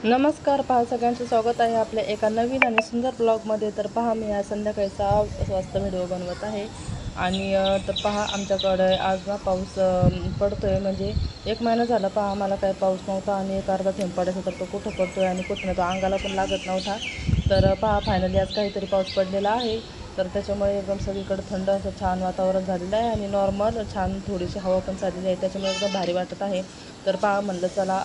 नमस्कार, पहा सगळ्यांचं स्वागत आहे आपल्या एका नवीन आणि सुंदर ब्लॉगमध्ये. तर पहा मी आज संध्याकाळी 6 वाजता व्हिडिओ बनवत आहे आणि तर पहा आमच्याकडे आज ना पाऊस पडतो आहे. म्हणजे 1 महिना झाला पहा आम्हाला काही पाऊस नव्हता आणि एक अर्धा थेंब पडायचा तर तो कुठं पडतो आहे आणि कुठं नाही, तो अंगाला पण लागत नव्हता. तर पहा फायनली आज काहीतरी पाऊस पडलेला आहे. तर त्याच्यामुळे एकदम सगळीकडे थंड असं छान वातावरण झालेलं आहे आणि नॉर्मल छान थोडीशी हवा पण चाललेली आहे, त्याच्यामुळे एकदम भारी वाटत आहे. तर पहा म्हणलं चला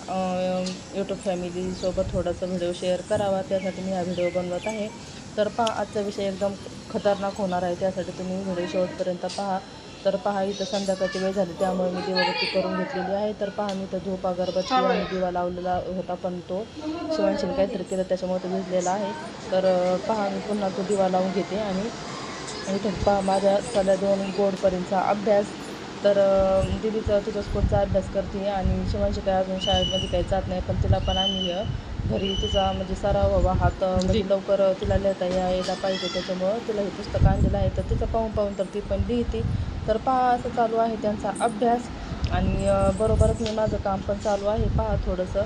यूट्यूब फॅमिलीसोबत थोडासा व्हिडिओ शेअर करावा, त्यासाठी मी हा व्हिडिओ बनवत आहे. तर पहा आजचा विषय एकदम खतरनाक होणार आहे, त्यासाठी तुम्ही व्हिडिओ शेवटपर्यंत पहा. तर पहा इथं संध्याकाळची वेळ झाली त्यामुळे मी दिवाबत्ती करून घेतलेली आहे. तर पहा मी इथं धूप अगरबत्ती आणि दिवा लावलेला होता, पण तो शिवांशीने काहीतरी केलं त्याच्यामुळे तो विझलेला आहे. तर पहा मी पुन्हा तो दिवा लावून घेते आणि इथं पहा माझ्या चालल्या 2 बोर्डपर्यंतचा अभ्यास. तर दीदीचा तिच्या स्कूलचा अभ्यास करते आणि शिवांशी काय अजून शाळेमध्ये काही जात नाही, पण तिला पण आम्ही घरी तिचा म्हणजे सराव व्हावा, हात म्हणजे लवकर तिला लिहिता यायला पाहिजे, त्याच्यामुळं तिला हे पुस्तक आणलेलं आहे. तर तिचं पाहून तर ती पण लिहिते. तर पहा असं चालू आहे त्यांचा अभ्यास आणि बरोबरच मी माझं काम पण चालू आहे पहा थोडंसं.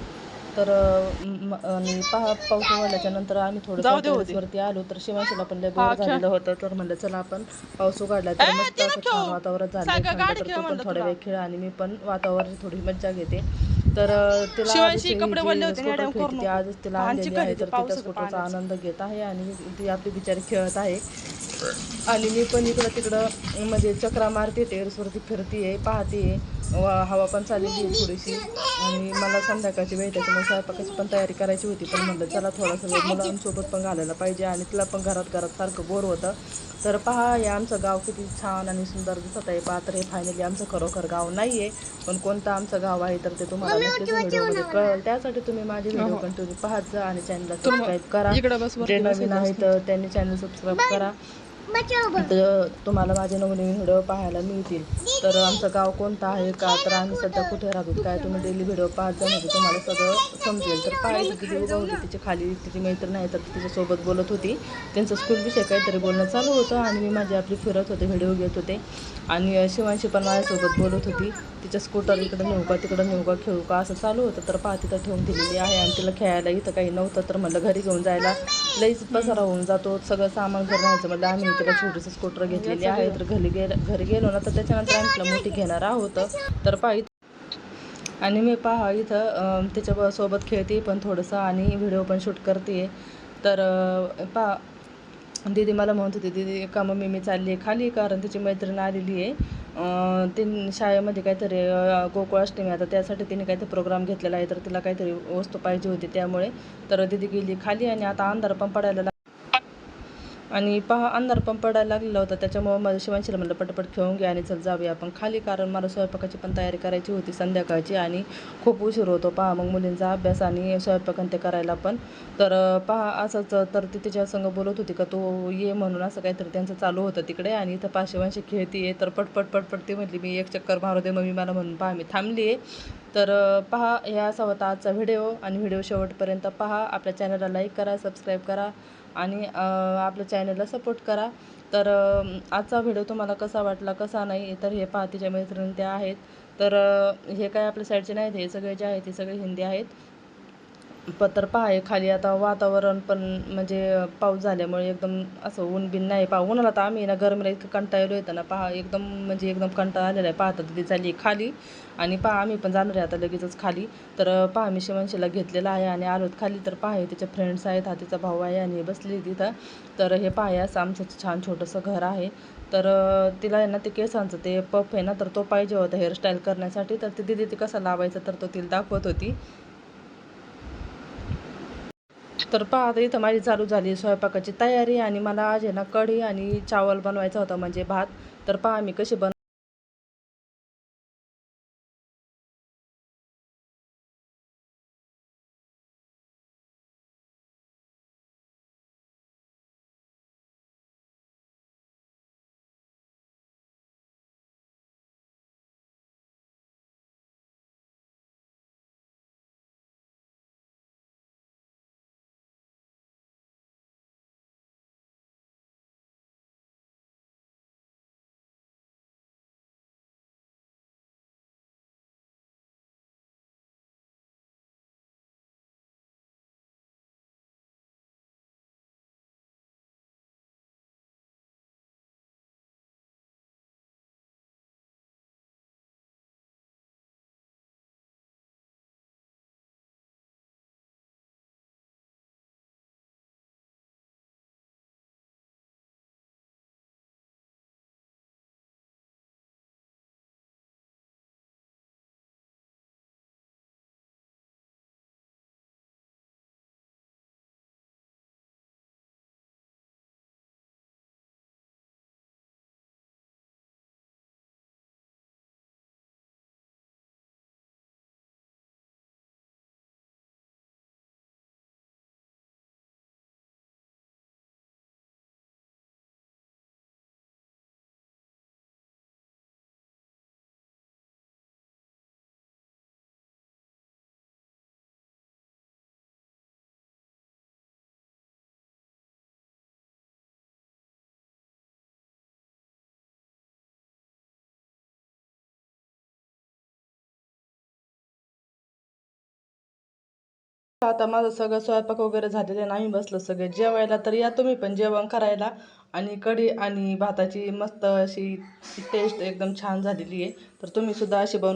तर आणि पहा पाऊस उघडल्याच्या नंतर आम्ही थोडंसं टेरेसवरती आलो, तर शिवांशीला पण लय बोर झालेलं होतं. तर म्हणलं चला आपण पाऊस उघडला तर मस्त असं छान वातावरण झालं थंड, तर तू पण थोडा वेळ खेळ आणि मी पण वातावरणाची थोडी मज्जा घेते. तर तिला आधीच ही जी स्कूटर खेळते ती आजच तिला आणलेली आहे, तर ती त्या स्कूटरचा आनंद घेत आहे आणि ती आपली बिचारी खेळत आहे आणि मी पण इकडं तिकडं म्हणजे चक्रा मारते, टेरेसवरती फिरते पाहते. हवा पण चाललेली आहे थोडीशी आणि मला संध्याकाळची वेळ त्याच्यामुळे स्वयंपाकाची पण तयारी करायची होती, पण म्हणलं चला थोडासा वेळ मुलांसोबत पण घालायला पाहिजे आणि तिला पण घरात सारखं बोर होतं. तर पहा हे आमचं गाव किती छान आणि सुंदर दिसत आहे पहा. तर हे फायनली आमचं खरोखर गाव नाही आहे, पण कोणतं आमचं गाव आहे तर ते तुम्हाला नक्कीच व्हिडिओमध्ये कळेल. त्यासाठी तुम्ही माझे व्हिडिओ कंटिन्यू पाहत जा आणि चॅनलला सबस्क्राईब करा. जे नवीन आहेत त्यांनी चॅनल सबस्क्राईब करा, तर तुम्हाला माझे नवनवीन व्हिडिओ पाहायला मिळतील. तर आमचं गाव कोणतं आहे का, तर आम्ही सध्या कुठे राहतो काय, तुम्ही डेली व्हिडिओ पाहत जा म्हणजे तुम्हाला सगळं समजेल. तर पहा इथे दिदी उभा होती, तिची खाली तिची मैत्रीण आहे तर तिच्यासोबत बोलत होती. त्यांचं स्कूलविषयी काहीतरी बोलणं चालू होतं आणि मी माझी आपली फिरत होते, व्हिडिओ घेत होते आणि शिवांशी पण माझ्यासोबत बोलत होती. तिच्या स्कूटर इकडं नेऊ का तिकडं नेऊ का खेळू का असं चालू होतं. तर पहा तिथं ठेवून दिलेली आहे आणि तिला खेळायला इथं काही नव्हतं, तर म्हणलं घरी घेऊन जायला लईच पसारा होऊन जातो, सगळं सामान घर न्यायचं म्हणलं आम्ही तिला छोटीशी स्कूटर घेतलेली आहे. तर घरी गेलो ना तर त्याच्यानंतर आम्ही तिला मोठी घेणार आहोत. तर पहा आणि मी पहा इथं त्याच्या सोबत खेळते पण थोडंसं आणि व्हिडिओ पण शूट करते. तर पहा दीदी मला म्हणत होती, दीदी का मम्मी मी चालली आहे खाली, कारण तिची मैत्रीण आलेली आहे. ती शाळेमध्ये काहीतरी गोकुळाष्टमी आता त्यासाठी तिने काहीतरी प्रोग्राम घेतलेला आहे, तर तिला काहीतरी वस्तू पाहिजे होती त्यामुळे. तर दीदी गेली खाली आणि आता अंधार पण पडायला आणि पहा अंधार पण पडायला लागलेला होता, त्याच्यामुळे माझ्या शिवांशीला म्हणलं पटपट खेळून घ्या आणि चल जाऊया आपण खाली, कारण मला स्वयंपाकाची पण तयारी करायची होती संध्याकाळची आणि खूप उशीर होतो पहा मग मुलींचा अभ्यास आणि स्वयंपाक ते करायला पण. तर पहा असंच तर ती तिच्या संग बोलत होती का तू ये म्हणून, असं काहीतरी त्यांचं चालू होतं तिकडे आणि इथं पहा शिवांशी खेळती तर पटपट ती म्हटली मी एक चक्कर मारू दे मम्मी मला, म्हणून पहा मी थांबली आहे. तर पहा हे असा होता आजचा व्हिडिओ आणि व्हिडिओ शेवटपर्यंत पहा. आपल्या चॅनलला लाईक करा, सबस्क्राईब करा आणि आपल्या चॅनलला सपोर्ट करा. तर आजचा व्हिडिओ तुम्हाला कसा वाटला कसा नाही, तर हे पहा तिच्या मैत्रिणी त्या आहेत. तर हे काय आपल्या साईडचे नाहीत, हे सगळे जे आहेत ते सगळे हिंदी आहेत. तर पहा हे खाली आता वातावरण पण म्हणजे पाऊस झाल्यामुळे एकदम असं ऊन बिन नाही पहा. उन्हाला तर आम्ही ना गरमीला इतकं कंटाळलो येतं ना पहा, एकदम म्हणजे एकदम कंटाळा आलेला आहे. पाहता तिथे चालली खाली आणि पहा आम्ही पण जाणार आहे आता लगेचच खाली. तर पहा मी शिवांशीला घेतलेला आहे आणि आलोत खाली. तर पहा हे तिचे फ्रेंड्स आहेत, हा तिचा भाऊ आहे आणि बसली तिथं. तर हे पहा असं आमचं छान छोटंसं घर आहे. तर तिला आहे ना ते केसांचं ते पफ आहे ना, तर तो पाहिजे होता हेअरस्टाईल करण्यासाठी, तर ती दिदी ती कसा लावायचा तर तो तिला दाखवत होती. तर पहा आता इथं माझी चालू झाली स्वयंपाकाची तयारी आणि मला आज आहे ना कढी आणि चावल बनवायचा होता म्हणजे भात. तर पहा मी कशी आता माझं सगळं स्वयंपाक वगैरे झालेलं आहे. आम्ही बसलो सगळे जेवायला. तर या तुम्ही पण जेवण करायला. आणि कढी आणि भाताची मस्त अशी टेस्ट एकदम छान झालेली आहे. तर तुम्ही सुद्धा अशी बनवून